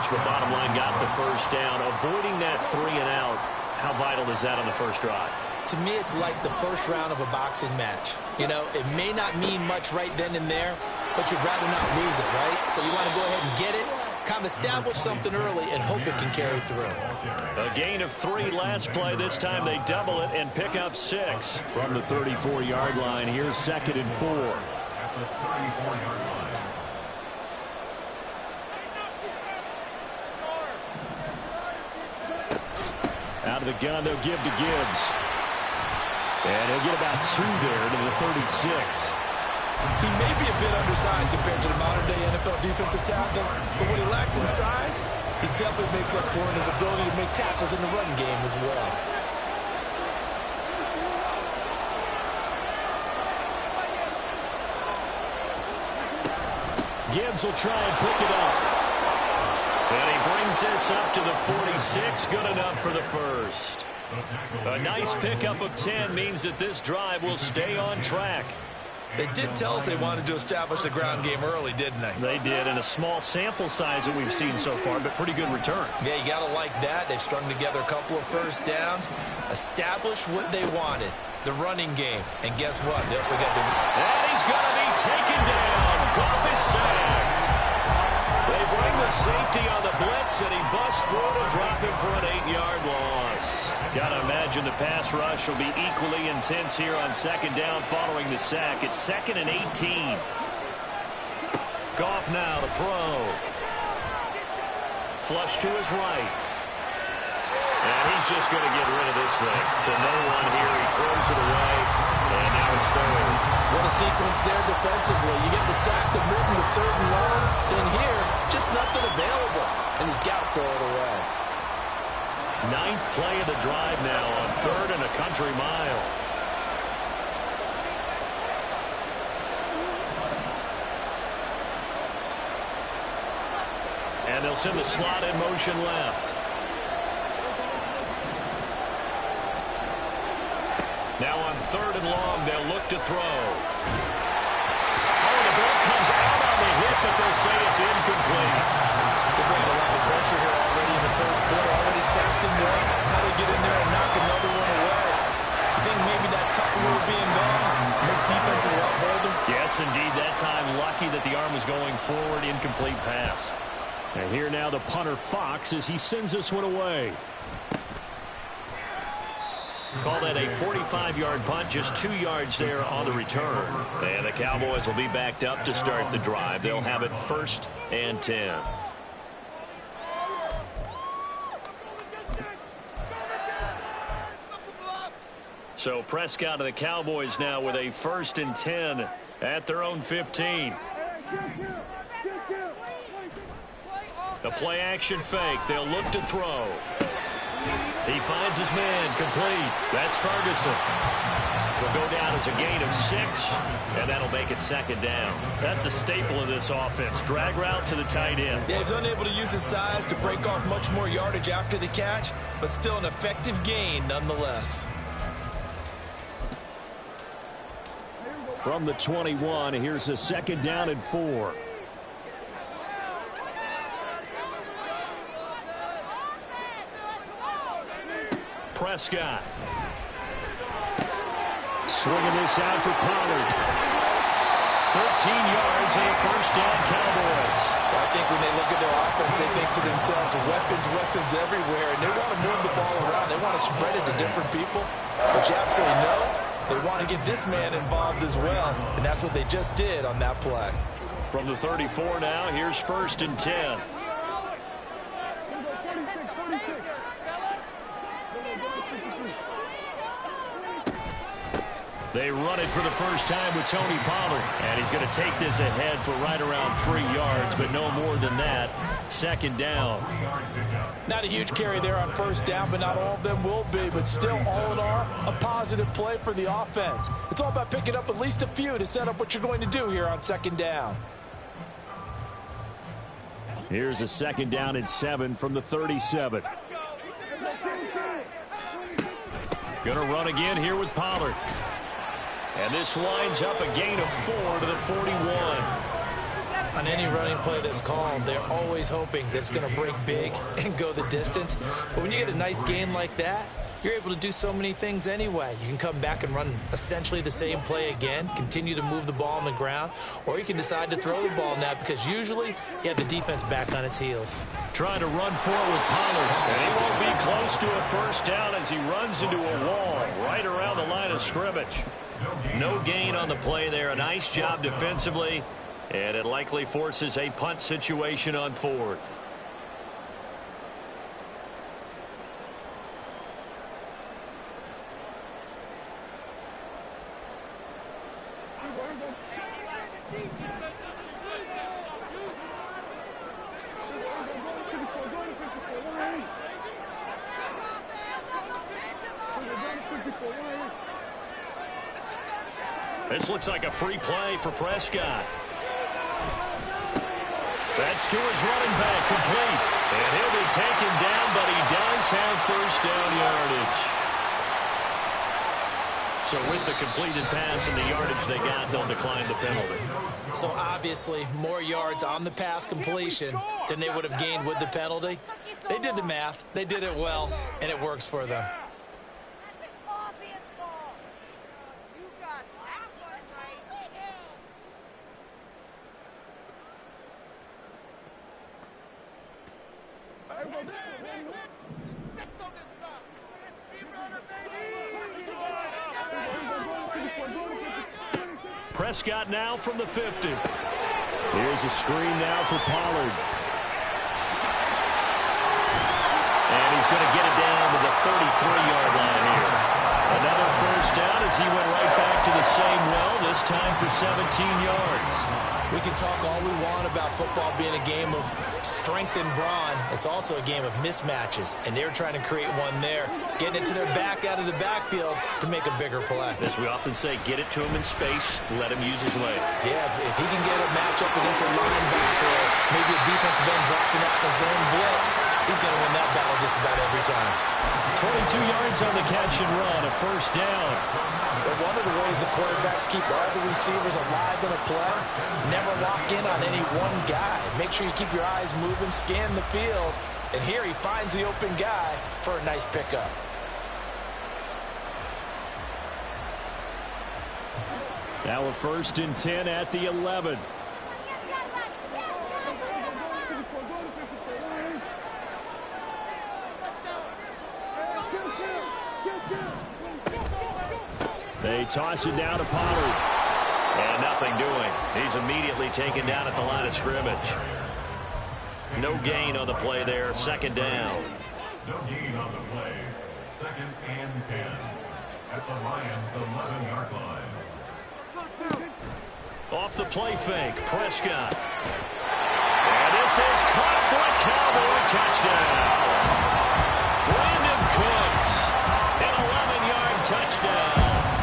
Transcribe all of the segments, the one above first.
much, but bottom line got the first down. Avoiding that 3 and out, how vital is that on the first drive? To me, it's like the first round of a boxing match. You know, it may not mean much right then and there, but you'd rather not lose it, right? So you want to go ahead and get it, kind of establish something early, and hope it can carry through. A gain of 3 last play. This time they double it and pick up 6. From the 34-yard line, here's 2nd and 4. At the 34-yard line. Out of the gun, they'll give to Gibbs. And he'll get about 2 there to the 36. He may be a bit undersized compared to the modern-day NFL defensive tackle, but what he lacks in size, he definitely makes up for in his ability to make tackles in the run game as well. Gibbs will try and pick it up. And he brings this up to the 46. Good enough for the first. A nice pickup of 10 means that this drive will stay on track. They did tell us they wanted to establish the ground game early, didn't they? They did, and a small sample size that we've seen so far, but pretty good return. Yeah, you got to like that. They've strung together a couple of first downs, established what they wanted, the running game. And guess what? They also got the... And he's going to be taken down. Goff is sacked. They bring the safety on the blitz, and he busts through to drop him for an 8-yard loss. Got to imagine the pass rush will be equally intense here on 2nd down following the sack. It's 2nd and 18. Goff now to throw. Flush to his right. And he's just going to get rid of this thing. To no one here. He throws it away. And now it's 3rd. What a sequence there defensively. You get the sack to move him to 3rd and long. Then here, just nothing available. And he's got to throw it away. 9th play of the drive now on 3rd and a country mile. And they'll send the slot in motion left. Now on 3rd and long, they'll look to throw. Oh, the ball comes out on the hit, but they'll say it's incomplete. They're bringing a lot of pressure here already in the first quarter. Already sacked him once. How to get in there and knock another one away. I think maybe that tuck rule being gone makes defenses a lot bolder. Yes, indeed. That time, lucky that the arm was going forward. Incomplete pass. And here now the punter Fox as he sends this one away. Call that a 45-yard punt, just 2 yards there on the return. And the Cowboys will be backed up to start the drive. They'll have it 1st and 10. So Prescott of the Cowboys now with a 1st and 10 at their own 15. The play action fake. They'll look to throw. He finds his man, complete. That's Ferguson. Will go down as a gain of 6, and that'll make it 2nd down. That's a staple of this offense. Drag route to the tight end. Yeah, he's unable to use his size to break off much more yardage after the catch, but still an effective gain nonetheless. From the 21, here's a 2nd down and 4. Prescott. Swinging this out for Pollard. 13 yards and a 1st down Cowboys. Well, I think when they look at their offense, they think to themselves, weapons everywhere, and they want to move the ball around. They want to spread it to different people. But you absolutely know they want to get this man involved as well, and that's what they just did on that play. From the 34 now, here's 1st and 10. They run it for the first time with Tony Pollard. And he's going to take this ahead for right around 3 yards, but no more than that. 2nd down. Not a huge carry there on 1st down, but not all of them will be. But still, all in all, a positive play for the offense. It's all about picking up at least a few to set up what you're going to do here on 2nd down. Here's a 2nd down and 7 from the 37. Going to run again here with Pollard. And this winds up a gain of 4 to the 41. On any running play that's called, they're always hoping that it's going to break big and go the distance. But when you get a nice gain like that, you're able to do so many things anyway. You can come back and run essentially the same play again, continue to move the ball on the ground, or you can decide to throw the ball now because usually you have the defense back on its heels. Trying to run forward with Pollard, and he won't be close to a first down as he runs into a wall right around the line of scrimmage. No gain on the play there. A nice job defensively, and it likely forces a punt situation on fourth. This looks like a free play for Prescott. That's to his running back, complete. And he'll be taken down, but he does have first down yardage. So with the completed pass and the yardage they got, they'll decline the penalty. So obviously more yards on the pass completion than they would have gained with the penalty. They did the math. They did it well, and it works for them. Prescott now from the 50. Here's a screen now for Pollard. And he's going to get it down to the 33-yard line here. Another first down as he went right back to the same well, this time for 17 yards. We can talk all we want about football being a game of strength and brawn. It's also a game of mismatches, and they're trying to create one there, getting it to their back out of the backfield to make a bigger play. As we often say, get it to him in space, let him use his leg. Yeah, if he can get a matchup against a linebacker or maybe a defensive end dropping out in a zone blitz, he's going to win that battle just about every time. 22 yards on the catch and run, a first down. But one of the ways the quarterbacks keep all the receivers alive in a play, never lock in on any one guy. Make sure you keep your eyes moving, scan the field. And here he finds the open guy for a nice pickup. Now a 1st and 10 at the 11. They toss it down to Pollard. And nothing doing. He's immediately taken down at the line of scrimmage. No gain on the play there. 2nd down. No gain on the play. 2nd and 10 at the Lions' 11-yard line. Off the play fake, Prescott. And this is caught for a Cowboy touchdown. Brandon Cooks, an 11-yard touchdown.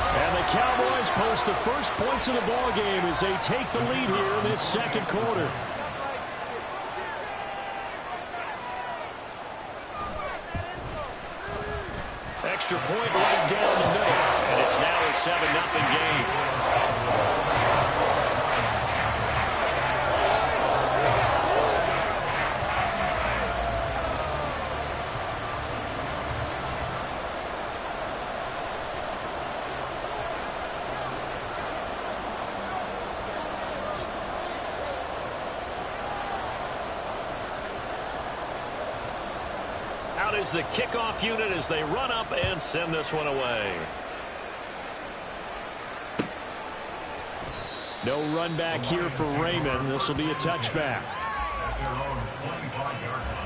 And the Cowboys post the first points of the ball game as they take the lead here in this 2nd quarter. Extra point right down the middle, and it's now a 7-0 game. Out is the kickoff unit as they run up and send this one away. No run back here for Raymond. This will be a touchback. At their own 25-yard line.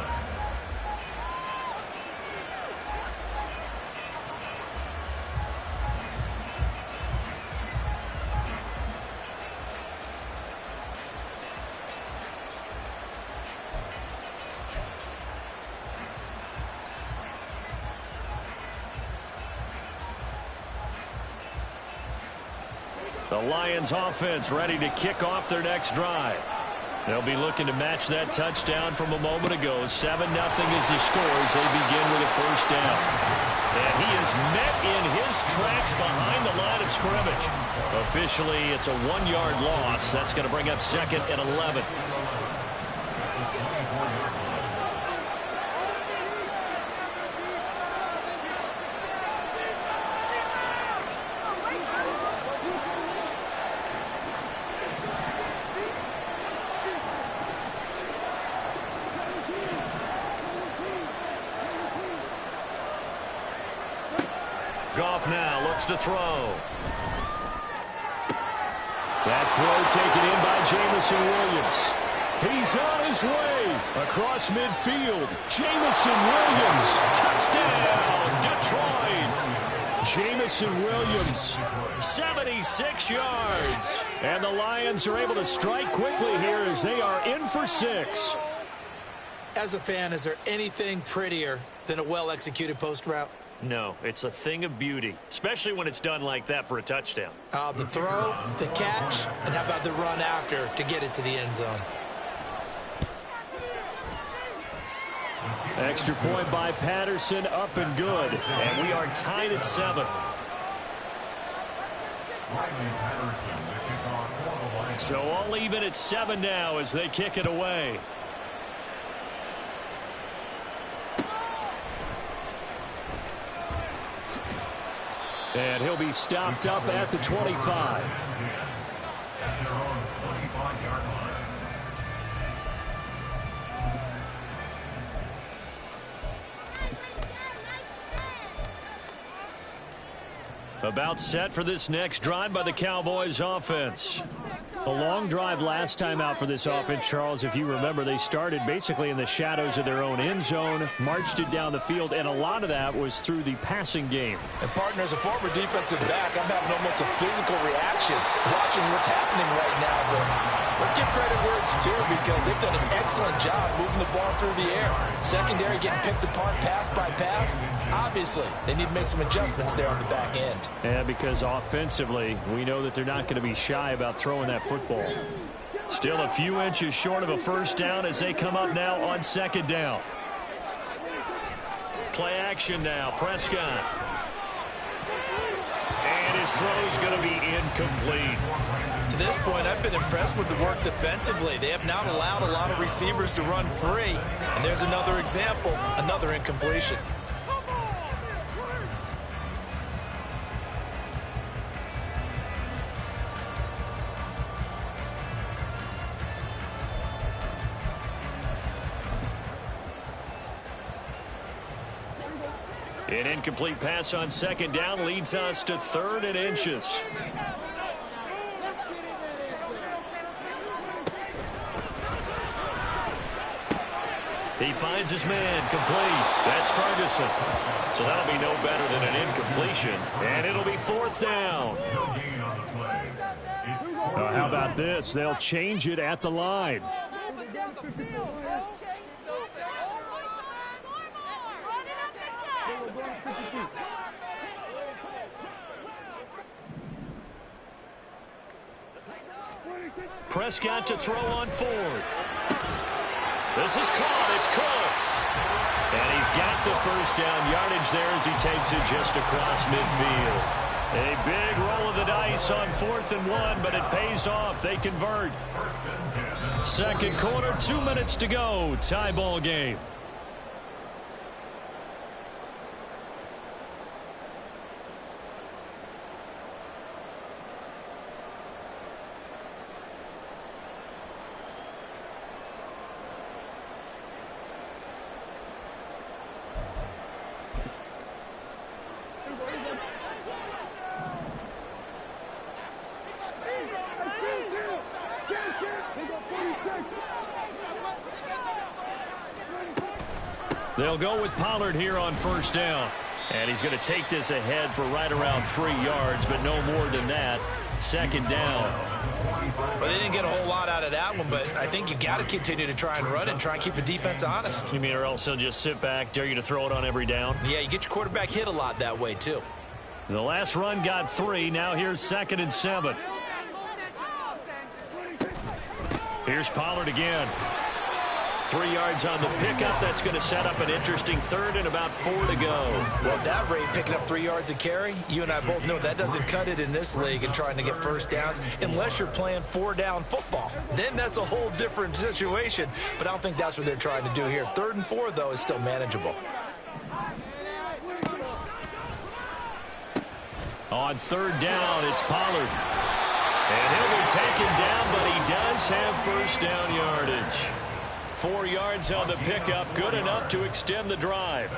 The Lions offense ready to kick off their next drive. They'll be looking to match that touchdown from a moment ago. 7-0 is the score as they begin with a first down. And he is met in his tracks behind the line of scrimmage. Officially, it's a 1-yard loss. That's going to bring up 2nd and 11. Goff now looks to throw. That throw taken in by Jameson Williams. He's on his way across midfield. Jameson Williams, touchdown, Detroit. Jameson Williams, 76 yards. And the Lions are able to strike quickly here as they are in for 6. As a fan, is there anything prettier than a well-executed post route? No, it's a thing of beauty, especially when it's done like that for a touchdown. The throw, the catch, and how about the run after to get it to the end zone? Extra point by Patterson, up and good. And we are tied at 7. So all even at 7 now as they kick it away. And he'll be stopped up at the 25. About set for this next drive by the Cowboys offense. A long drive last time out for this offense, Charles. If you remember, they started basically in the shadows of their own end zone, marched it down the field, and a lot of that was through the passing game. And, partner, as a former defensive back, I'm having almost a physical reaction watching what's happening right now. But let's give credit where it's due because they've done an excellent job moving the ball through the air. Secondary getting picked apart pass by pass. Obviously, they need to make some adjustments there on the back end. Yeah, because offensively, we know that they're not going to be shy about throwing that football. Still a few inches short of a first down as they come up now on 2nd down. Play action now, Prescott. And his throw's going to be incomplete. To this point, I've been impressed with the work defensively. They have not allowed a lot of receivers to run free. And there's another example, another incompletion. An incomplete pass on 2nd down leads us to 3rd and inches. He finds his man, complete. That's Ferguson. So that'll be no better than an incompletion. And it'll be 4th down. How about this? They'll change it at the line. Prescott to throw on 4th. This is caught. It's Cooks. And he's got the first down yardage there as he takes it just across midfield. A big roll of the dice on 4th and 1, but it pays off. They convert. 2nd quarter, 2 minutes to go. Tie ball game. They'll go with Pollard here on 1st down. And he's going to take this ahead for right around 3 yards, but no more than that. 2nd down. Well, they didn't get a whole lot out of that one, but I think you got to continue to try and run and try and keep the defense honest. You mean or else they'll just sit back, dare you to throw it on every down? Yeah, you get your quarterback hit a lot that way, too. The last run got 3. Now here's 2nd and 7. Here's Pollard again. 3 yards on the pickup. That's going to set up an interesting third and about 4 to go. Well, at that rate, picking up 3 yards a carry, you and I both know that doesn't cut it in this league and trying to get first downs unless you're playing 4-down football. Then that's a whole different situation, but I don't think that's what they're trying to do here. 3rd and 4, though, is still manageable. On 3rd down, it's Pollard. And he'll be taken down, but he does have first down yardage. 4 yards on the pickup, good enough to extend the drive.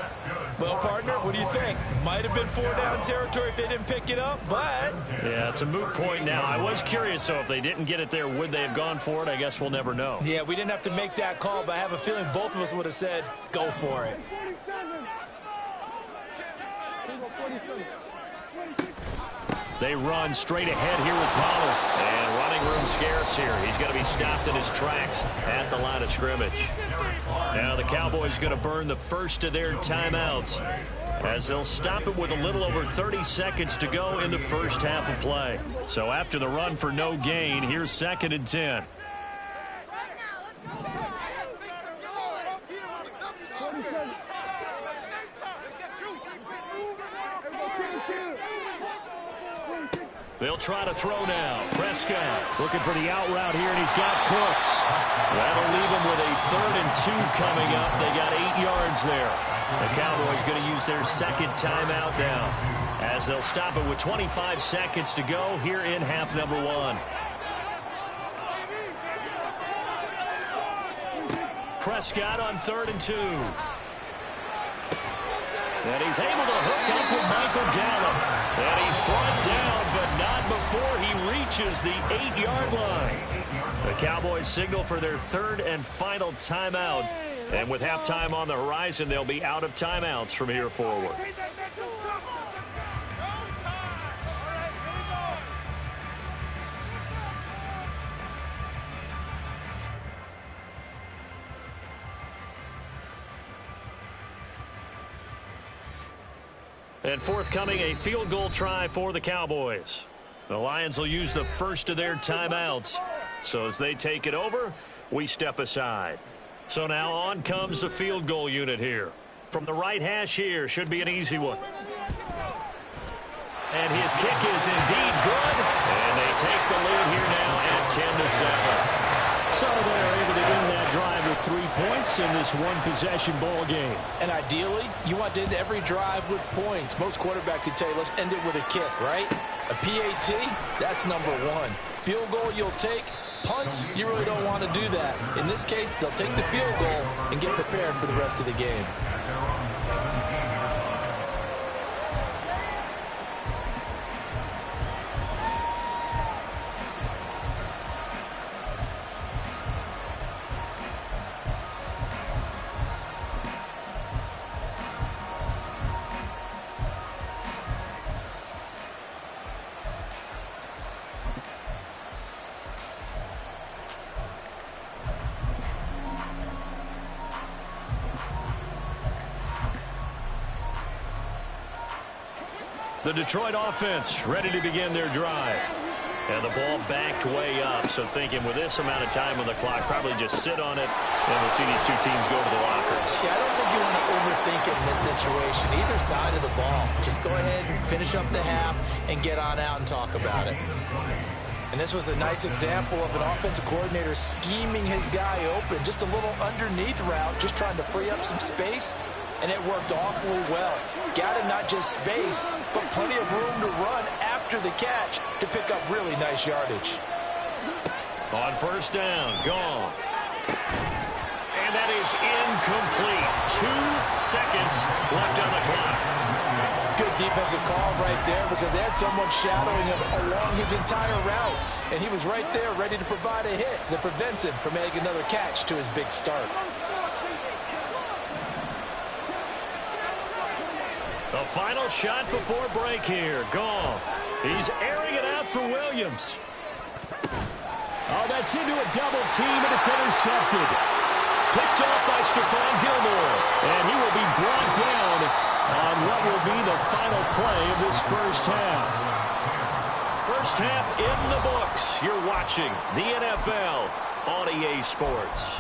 Well, partner, what do you think? Might have been 4-down territory if they didn't pick it up, but... Yeah, it's a moot point now. I was curious, so if they didn't get it there, would they have gone for it? I guess we'll never know. Yeah, we didn't have to make that call, but I have a feeling both of us would have said, go for it. They run straight ahead here with Pollard. And running room scarce here. He's going to be stopped in his tracks at the line of scrimmage. Now the Cowboys going to burn the first of their timeouts as they'll stop it with a little over 30 seconds to go in the first half of play. So after the run for no gain, here's 2nd and 10. They'll try to throw now. Prescott looking for the out route here, and he's got Cooks. That'll leave him with a 3rd and 2 coming up. They got 8 yards there. The Cowboys going to use their 2nd timeout now as they'll stop it with 25 seconds to go here in half number 1. Prescott on 3rd and 2. And he's able to hook up with Michael Gallup. And he's brought down, but not before he reaches the 8-yard line. The Cowboys signal for their 3rd and final timeout. And with halftime on the horizon, they'll be out of timeouts from here forward. And forthcoming, a field goal try for the Cowboys. The Lions will use the first of their timeouts. So as they take it over, we step aside. So now on comes the field goal unit here. From the right hash here, should be an easy one. And his kick is indeed good. And they take the lead here now at 10-7. So they're able to end that drive with 3 points in this one-possession ball game. And ideally, you want to end every drive with points. Most quarterbacks would tell you, let's end it with a kick, right? A PAT, that's number 1. Field goal you'll take. Punts, you really don't want to do that. In this case, they'll take the field goal and get prepared for the rest of the game. The Detroit offense ready to begin their drive. And the ball backed way up. So thinking with this amount of time on the clock, probably just sit on it, and we'll see these two teams go to the lockers. Yeah, I don't think you want to overthink it in this situation. Either side of the ball. Just go ahead and finish up the half and get on out and talk about it. And this was a nice example of an offensive coordinator scheming his guy open. Just a little underneath route, just trying to free up some space. And it worked awfully well. Got him not just space, but plenty of room to run after the catch to pick up really nice yardage. On first down, gone. And that is incomplete. 2 seconds left on the clock. Good defensive call right there because they had someone shadowing him along his entire route. And he was right there ready to provide a hit that prevents him from making another catch to his big start. The final shot before break here. Goff. He's airing it out for Williams. Oh, that's into a double team, and it's intercepted. Picked off by Stephon Gilmore. And he will be brought down on what will be the final play of this first half. First half in the books. You're watching the NFL on EA Sports.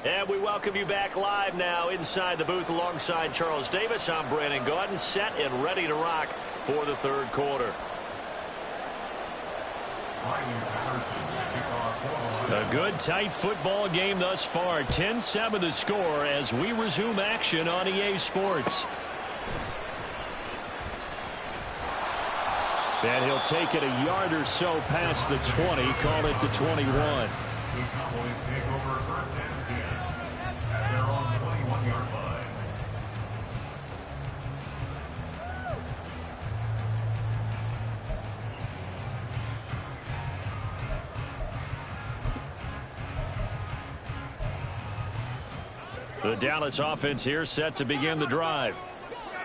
And we welcome you back live now inside the booth alongside Charles Davis. I'm Brandon Gaudin, set and ready to rock for the third quarter. A good, tight football game thus far. 10-7 the score as we resume action on EA Sports. And he'll take it a yard or so past the 20, call it the 21. The Cowboys take over first and 10 at their own 21-yard line. The Dallas offense here set to begin the drive.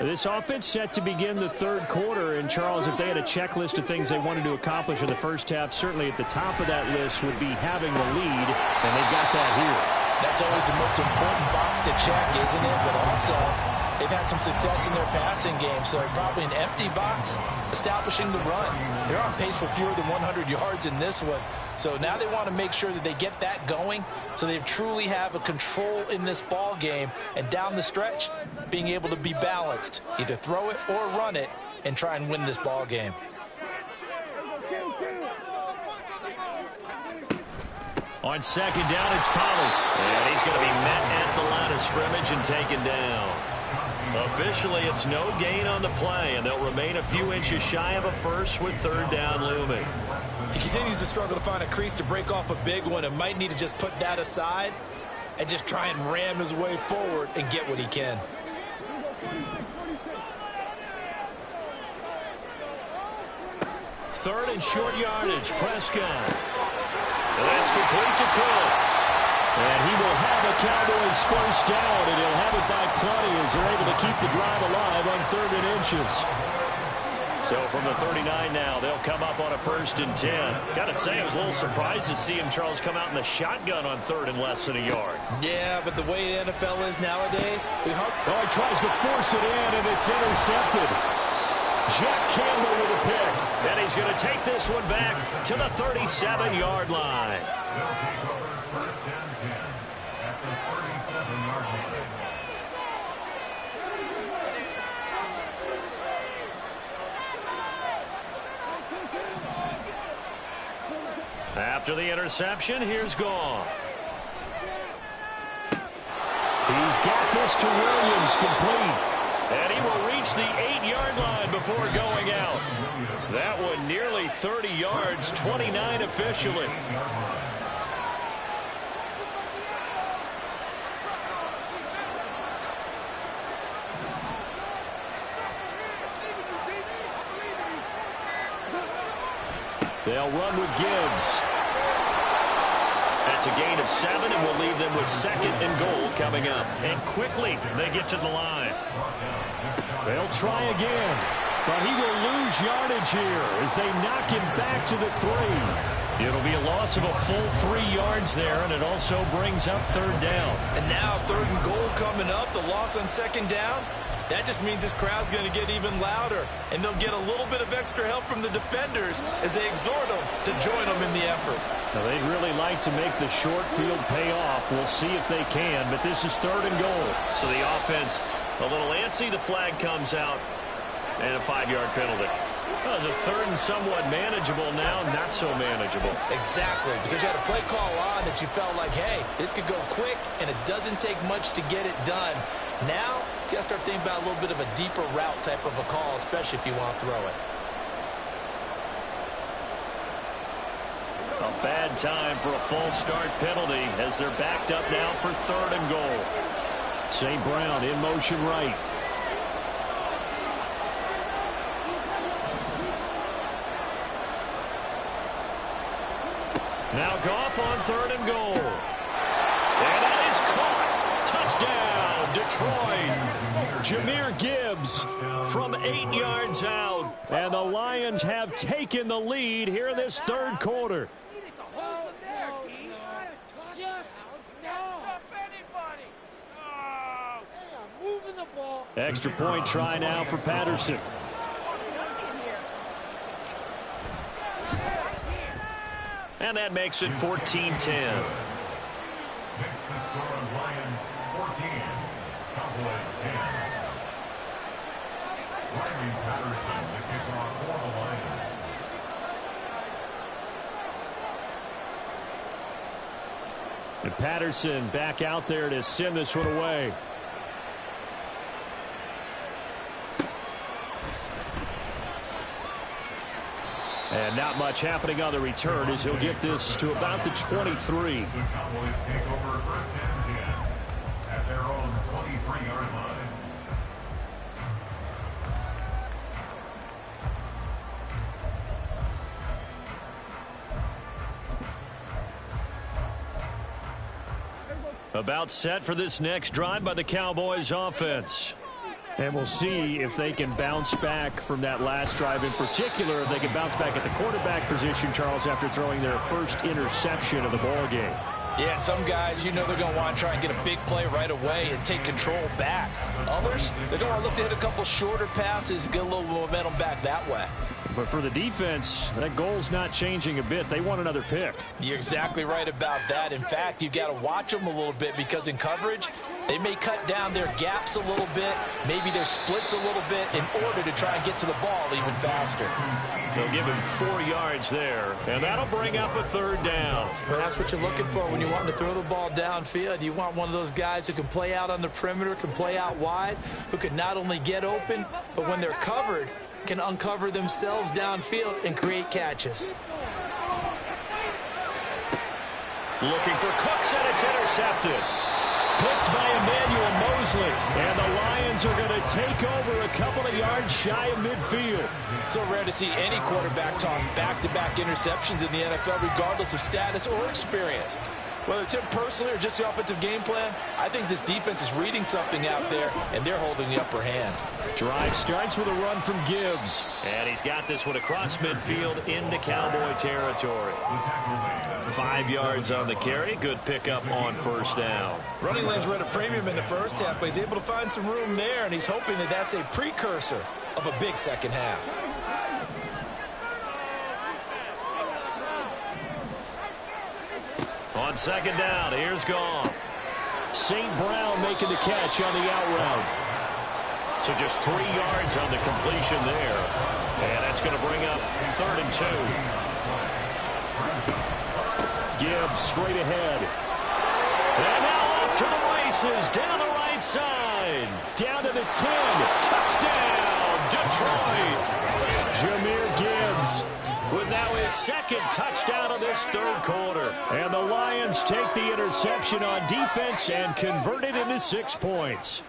This offense set to begin the third quarter. And, Charles, if they had a checklist of things they wanted to accomplish in the first half, certainly at the top of that list would be having the lead, and they've got that here. That's always the most important box to check, isn't it? But also, they've had some success in their passing game, so probably an empty box establishing the run. They're on pace for fewer than 100 yards in this one. So now they want to make sure that they get that going so they truly have a control in this ball game. And down the stretch, being able to be balanced, either throw it or run it, and try and win this ball game. On second down, it's Pollard. And he's going to be met at the line of scrimmage and taken down. Officially, it's no gain on the play, and they'll remain a few inches shy of a first with third down looming. He continues to struggle to find a crease to break off a big one and might need to just put that aside and just try and ram his way forward and get what he can. Third and short yardage, Prescott. And that's complete to Cooks. And he will have a Cowboys first down, and he'll have it by plenty as they're able to keep the drive alive on 3rd and inches. So from the 39 now, they'll come up on a 1st and 10. Got to say, I was a little surprised to see him, Charles, come out in the shotgun on 3rd and less than a yard. Yeah, but the way the NFL is nowadays, he tries to force it in, and it's intercepted. Jack Campbell with a pick. And he's going to take this one back to the 37-yard line. They'll take over first and 10 at the 37-yard line. After the interception, here's Goff. He's got this to Williams, complete. And he will reach the 8-yard line before going out. That one nearly 30 yards, 29 officially. They'll run with Gibbs. That's a gain of 7, and will leave them with 2nd and goal coming up. And quickly, they get to the line. They'll try again, but he will lose yardage here as they knock him back to the 3. It'll be a loss of a full 3 yards there, and it also brings up 3rd down. And now 3rd and goal coming up, the loss on 2nd down. That just means this crowd's going to get even louder, and they'll get a little bit of extra help from the defenders as they exhort them to join them in the effort. Now, they'd really like to make the short field pay off. We'll see if they can, but this is 3rd and goal. So the offense a little antsy. The flag comes out, and a 5-yard penalty. Well, it's a 3rd and somewhat manageable now, not so manageable. Exactly, because you had a play call on that you felt like, hey, this could go quick, and it doesn't take much to get it done. Now, you got to start thinking about a little bit of a deeper route type of a call, especially if you want to throw it. A bad time for a false start penalty as they're backed up now for 3rd and goal. St. Brown in motion right. Now Goff on 3rd and goal. And that is caught. Touchdown, Detroit. Jahmyr Gibbs from 8 yards out. And the Lions have taken the lead here in this 3rd quarter. Extra point try now for Patterson. And that makes it 14-10. Makes the score Cowboys 10. Riley Patterson, the kickoff for the Lions. And Patterson back out there to send this one away. And not much happening on the return as he'll get this to about the 23. The Cowboys take over first and 10 at their own 23-yard line. About set for this next drive by the Cowboys offense. And we'll see if they can bounce back from that last drive, in particular if they can bounce back at the quarterback position, Charles, after throwing their first interception of the ball game. Yeah, and some guys, you know, they're going to want to try and get a big play right away and take control back. Others, they're going to look to hit a couple shorter passes, get a little momentum back that way. But for the defense, that goal's not changing a bit. They want another pick. You're exactly right about that. In fact, you've got to watch them a little bit because in coverage, they may cut down their gaps a little bit, maybe their splits a little bit in order to try and get to the ball even faster. They'll give him 4 yards there, and that'll bring up a third down. Well, that's what you're looking for when you're wanting to throw the ball downfield. You want one of those guys who can play out on the perimeter, can play out wide, who can not only get open, but when they're covered, can uncover themselves downfield and create catches. Looking for Cooks, and it's intercepted. Picked by Emmanuel Mosley. And the Lions are going to take over a couple of yards shy of midfield. So rare to see any quarterback toss back-to-back interceptions in the NFL, regardless of status or experience. Whether it's him personally or just the offensive game plan, I think this defense is reading something out there, and they're holding the upper hand. Drive starts with a run from Gibbs. And he's got this one across midfield into Cowboy territory. 5 yards on the carry. Good pickup on first down. Running lanes were at a premium in the first half, but he's able to find some room there, and he's hoping that that's a precursor of a big second half. On second down, here's Goff. St. Brown making the catch on the out route. So just 3 yards on the completion there. And that's going to bring up 3rd and 2. Gibbs straight ahead. And now off to the races, down the right side. Down to the 10. Touchdown, Detroit. Jahmyr Gibbs with now his second touchdown of this third quarter. And the Lions take the interception on defense and convert it into 6 points.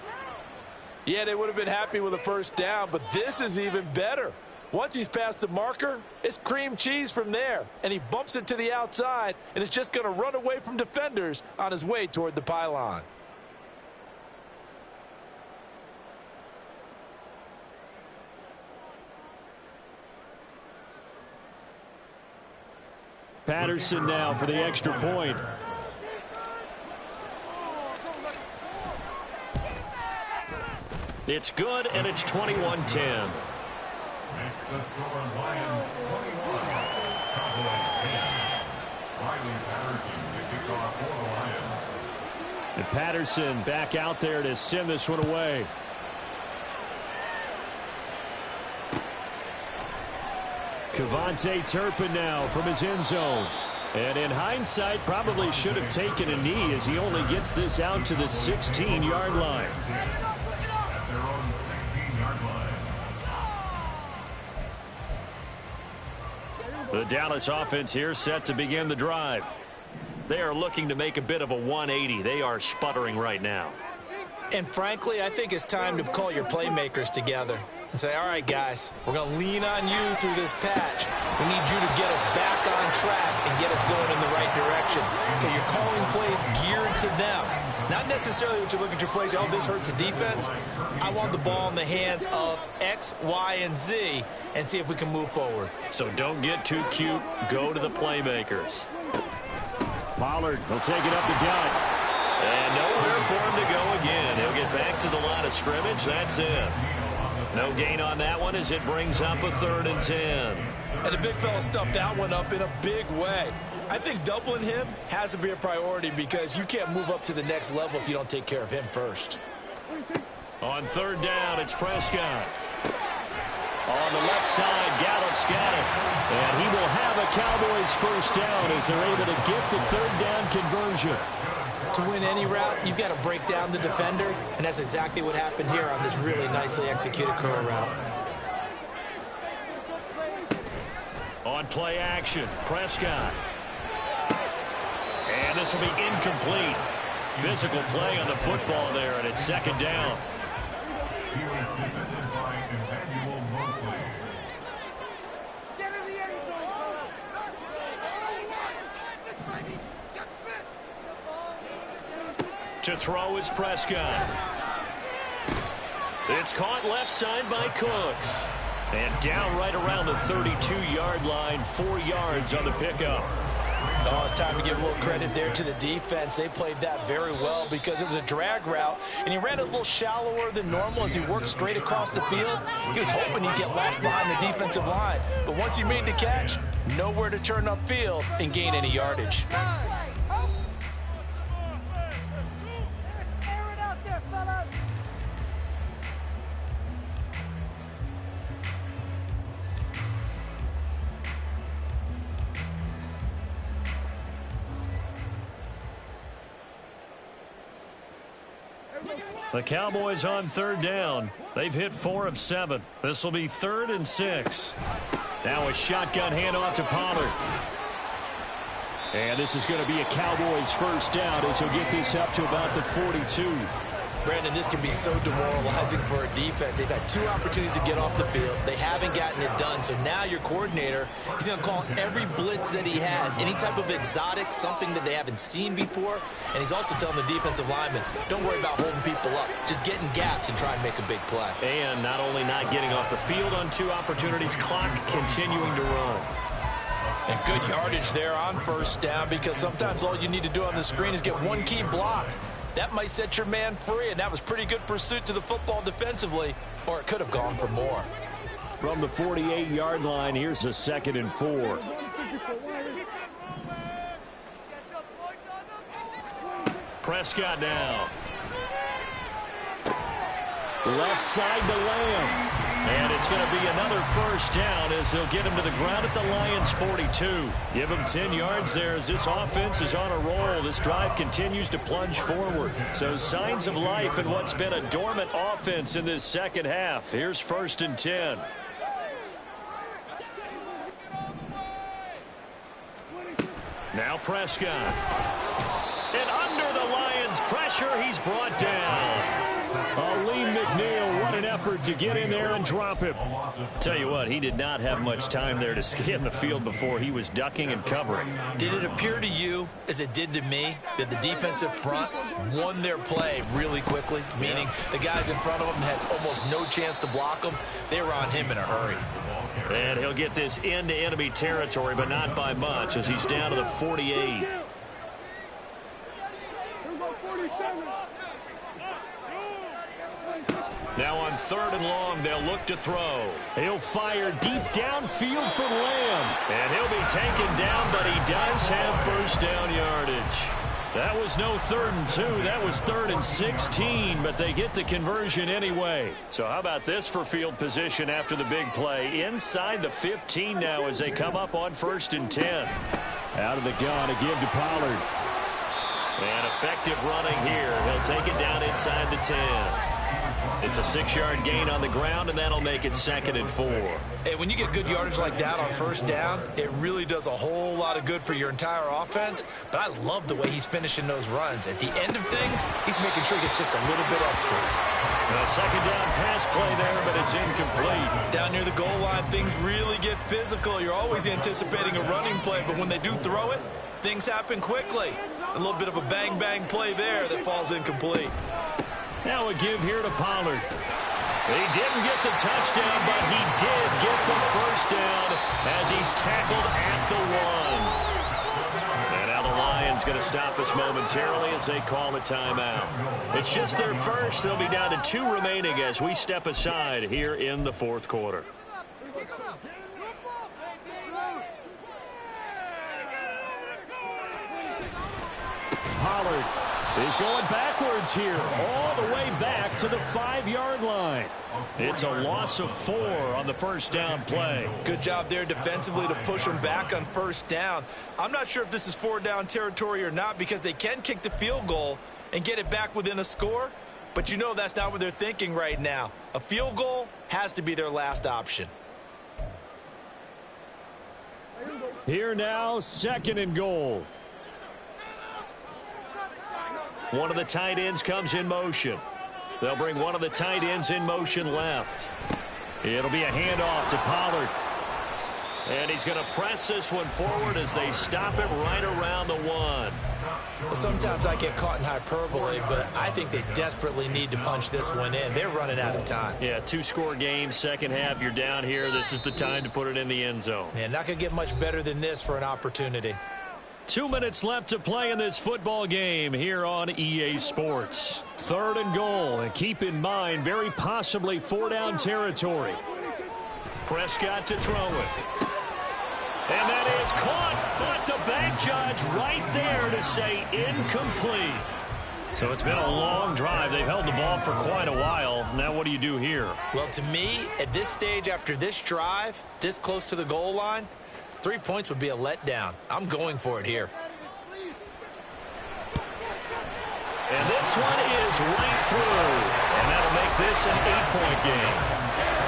Yeah, they would have been happy with a first down, but this is even better. Once he's past the marker, it's cream cheese from there. And he bumps it to the outside, and it's just going to run away from defenders on his way toward the pylon. Patterson now for the extra point. It's good, and it's 21-10. Makes the score Lions 21, Cowboys 10. Riley Patterson, the kickoff for the Lions. And Patterson back out there to send this one away. KaVontae Turpin now from his end zone. And in hindsight, probably should have taken a knee as he only gets this out to the 16-yard line. At their own 16-yard line. The Dallas offense here set to begin the drive. They are looking to make a bit of a 180. They are sputtering right now. And frankly, I think it's time to call your playmakers together and say, all right, guys, we're going to lean on you through this patch. We need you to get us back on track and get us going in the right direction. So you're calling plays geared to them. Not necessarily what you look at your plays, oh, this hurts the defense. I want the ball in the hands of X, Y, and Z and see if we can move forward. So don't get too cute. Go to the playmakers. Pollard will take it up the gut. And nowhere for him to go again. He'll get back to the line of scrimmage. That's it. No gain on that one as it brings up a 3rd and 10. And the big fella stuffed that one up in a big way. I think doubling him has to be a priority because you can't move up to the next level if you don't take care of him first. On third down, it's Prescott. On the left side, Gallup's got it. And he will have a Cowboys first down as they're able to get the third down conversion. To win any route, you've got to break down the defender, and that's exactly what happened here on this really nicely executed curl route. On play action, Prescott. And this will be incomplete. Physical play on the football there, and it's second down. He was defended by Emmanuel Mosley. To throw is Prescott. It's caught left side by Cooks. And down right around the 32-yard line, 4 yards on the pickup. Oh, it's time to give a little credit there to the defense. They played that very well because it was a drag route, and he ran a little shallower than normal as he worked straight across the field. He was hoping he'd get lost behind the defensive line, but once he made the catch, nowhere to turn upfield and gain any yardage. The Cowboys on third down. They've hit 4 of 7. This will be 3rd and 6. Now a shotgun handoff to Pollard. And this is going to be a Cowboys first down as he'll get this up to about the 42. Brandon, this can be so demoralizing for a defense. They've had 2 opportunities to get off the field. They haven't gotten it done. So now your coordinator, he's going to call every blitz that he has, any type of exotic, something that they haven't seen before. And he's also telling the defensive lineman, don't worry about holding people up. Just get in gaps and try and make a big play. And not only not getting off the field on 2 opportunities, clock continuing to run. And good yardage there on first down because sometimes all you need to do on the screen is get 1 key block. That might set your man free, and that was pretty good pursuit to the football defensively, or it could have gone for more. From the 48-yard line, here's a 2nd and 4. Prescott now. Left side to Lamb. And it's going to be another first down as they'll get him to the ground at the Lions' 42. Give him 10 yards there as this offense is on a roll. This drive continues to plunge forward. So signs of life in what's been a dormant offense in this second half. Here's 1st and 10. Now Prescott. And under the Lions' pressure, he's brought down. Aleem McNeil, what an effort to get in there and drop him. Tell you what, he did not have much time there to scan the field before he was ducking and covering. Did it appear to you, as it did to me, that the defensive front won their play really quickly? Meaning the guys in front of him had almost no chance to block him. They were on him in a hurry. And he'll get this into enemy territory, but not by much as he's down to the 48. Now on 3rd and long, they'll look to throw. He'll fire deep downfield for Lamb. And he'll be taken down, but he does have first down yardage. That was no 3rd and 2. That was 3rd and 16, but they get the conversion anyway. So how about this for field position after the big play? Inside the 15 now as they come up on 1st and 10. Out of the gun again to Pollard. And effective running here. He'll take it down inside the 10. It's a 6-yard gain on the ground, and that'll make it 2nd and 4. Hey, when you get good yardage like that on first down, it really does a whole lot of good for your entire offense. But I love the way he's finishing those runs. At the end of things, he's making sure he gets just a little bit extra. A 2nd down pass play there, but it's incomplete. Down near the goal line, things really get physical. You're always anticipating a running play, but when they do throw it, things happen quickly. A little bit of a bang-bang play there that falls incomplete. Now a give here to Pollard. He didn't get the touchdown, but he did get the first down as he's tackled at the 1. And now the Lions going to stop us momentarily as they call a timeout. It's just their first. They'll be down to 2 remaining as we step aside here in the 4th quarter. Pollard He's going backwards here, all the way back to the 5-yard line. It's a loss of 4 on the first down play. Good job there defensively to push them back on first down. I'm not sure if this is 4-down territory or not because they can kick the field goal and get it back within a score. But you know that's not what they're thinking right now. A field goal has to be their last option. Here now, 2nd and goal. One of the tight ends comes in motion. They'll bring one of the tight ends in motion left. It'll be a handoff to Pollard. And he's going to press this one forward as they stop him right around the 1. Well, sometimes I get caught in hyperbole, but I think they desperately need to punch this one in. They're running out of time. Yeah, 2-score game, second half, you're down here. This is the time to put it in the end zone. Yeah, not going to get much better than this for an opportunity. 2 minutes left to play in this football game here on EA Sports. 3rd and goal, and keep in mind, very possibly 4-down territory. Prescott to throw it. And that is caught, but the back judge right there to say incomplete. So it's been a long drive. They've held the ball for quite a while. Now what do you do here? Well, to me, at this stage after this drive, this close to the goal line, 3 points would be a letdown. I'm going for it here. And this one is right through. And that'll make this an 8-point game.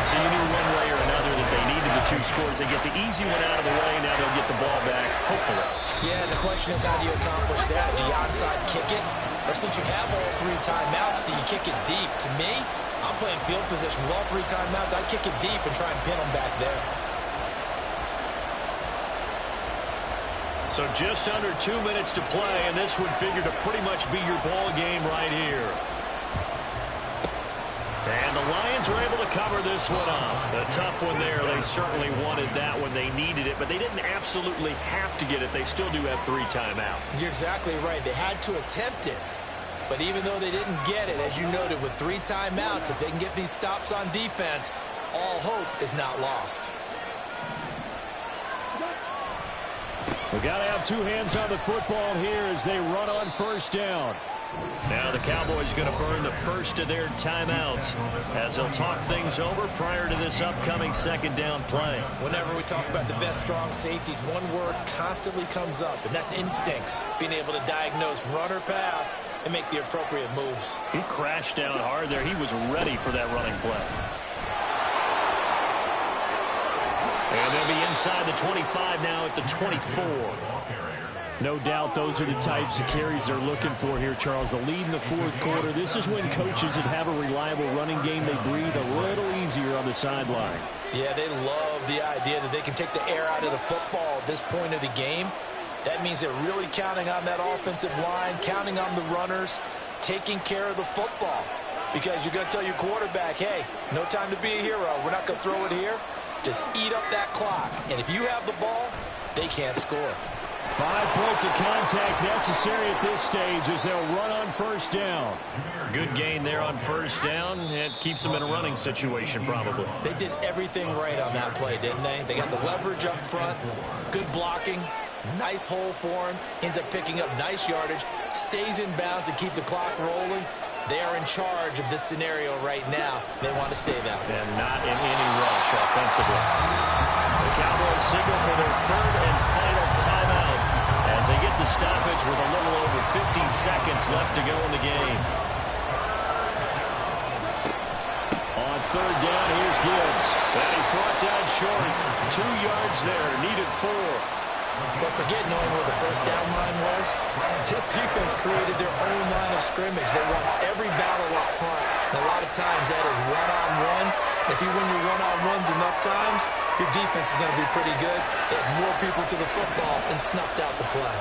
So you knew one way or another that they needed the 2 scores. They get the easy one out of the way. Now they'll get the ball back, hopefully. Yeah, and the question is, how do you accomplish that? Do you onside kick it? Or since you have all 3 timeouts, do you kick it deep? To me, I'm playing field position with all 3 timeouts. I kick it deep and try and pin them back there. So just under 2 minutes to play, and this would figure to pretty much be your ball game right here. And the Lions are able to cover this one up. A tough one there. They certainly wanted that when they needed it, but they didn't absolutely have to get it. They still do have 3 timeouts. You're exactly right. They had to attempt it. But even though they didn't get it, as you noted, with 3 timeouts, if they can get these stops on defense, all hope is not lost. We got to have 2 hands on the football here as they run on first down. Now the Cowboys going to burn the first of their timeouts as they'll talk things over prior to this upcoming 2nd down play. Whenever we talk about the best strong safeties, one word constantly comes up, and that's instincts. Being able to diagnose run or pass and make the appropriate moves. He crashed down hard there. He was ready for that running play. And they'll be inside the 25 now at the 24. No doubt those are the types of carries they're looking for here, Charles. The lead in the 4th quarter. This is when coaches that have a reliable running game, they breathe a little easier on the sideline. Yeah, they love the idea that they can take the air out of the football at this point of the game. That means they're really counting on that offensive line, counting on the runners, taking care of the football. Because you're going to tell your quarterback, hey, no time to be a hero. We're not going to throw it here. Just eat up that clock. And if you have the ball, they can't score. 5 points of contact necessary at this stage as they'll run on first down. Good gain there on first down. It keeps them in a running situation probably. They did everything right on that play, didn't they? They got the leverage up front, good blocking, nice hole for him, ends up picking up nice yardage, stays in bounds to keep the clock rolling. They are in charge of this scenario right now. They want to stay that way. And not in any rush offensively. The Cowboys signal for their 3rd and final timeout as they get the stoppage with a little over 50 seconds left to go in the game. On 3rd down, here's Gibbs. And he's brought down short. 2 yards there, needed 4. But forget knowing where the first down line was. This defense created their own line of scrimmage. They won every battle up front. And a lot of times that is one-on-one. If you win your one-on-ones enough times, your defense is going to be pretty good. They had more people to the football and snuffed out the play.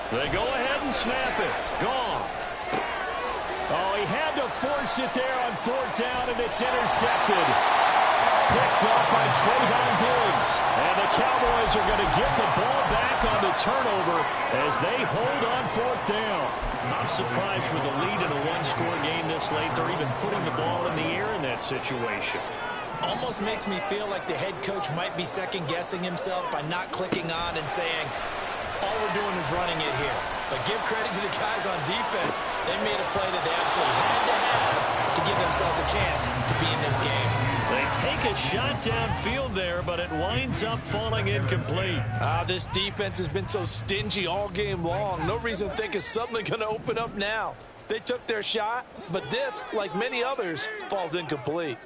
They go ahead and snap it. Gone. Oh, he had to force it there on 4th down, and it's intercepted. Picked up by Trayvon Diggs. And the Cowboys are going to get the ball back on the turnover as they hold on 4th down. I'm surprised with the lead in a one-score game this late. They're even putting the ball in the air in that situation. Almost makes me feel like the head coach might be second-guessing himself by not clicking on and saying, all we're doing is running it here. But give credit to the guys on defense. They made a play that they absolutely had to have to give themselves a chance to be in this game. They take a shot downfield there, but it winds up falling incomplete. This defense has been so stingy all game long. No reason to think it's suddenly going to open up now. They took their shot, but this, like many others, falls incomplete.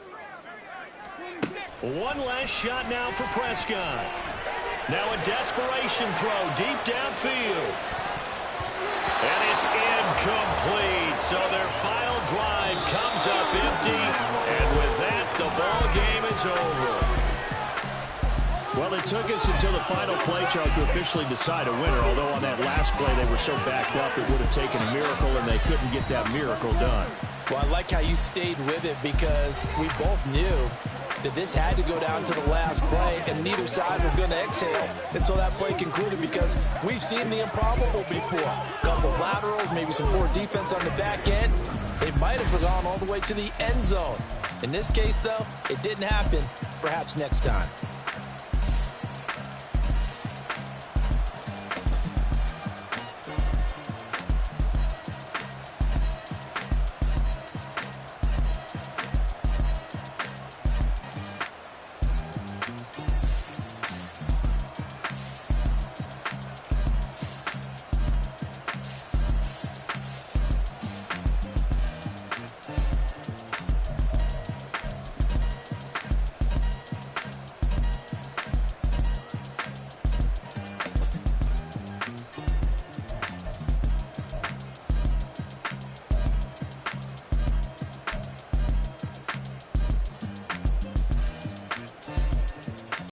One last shot now for Prescott. Now a desperation throw deep downfield. And it's incomplete. So their final drive comes up empty. And with that, the ball game is over. Well, it took us until the final play, Charles, to officially decide a winner. Although on that last play they were so backed up, it would have taken a miracle, and they couldn't get that miracle done. Well, I like how you stayed with it because we both knew that this had to go down to the last play, and neither side was going to exhale until that play concluded because we've seen the improbable before. A couple of laterals, maybe some poor defense on the back end. They might have gone all the way to the end zone. In this case, though, it didn't happen. Perhaps next time.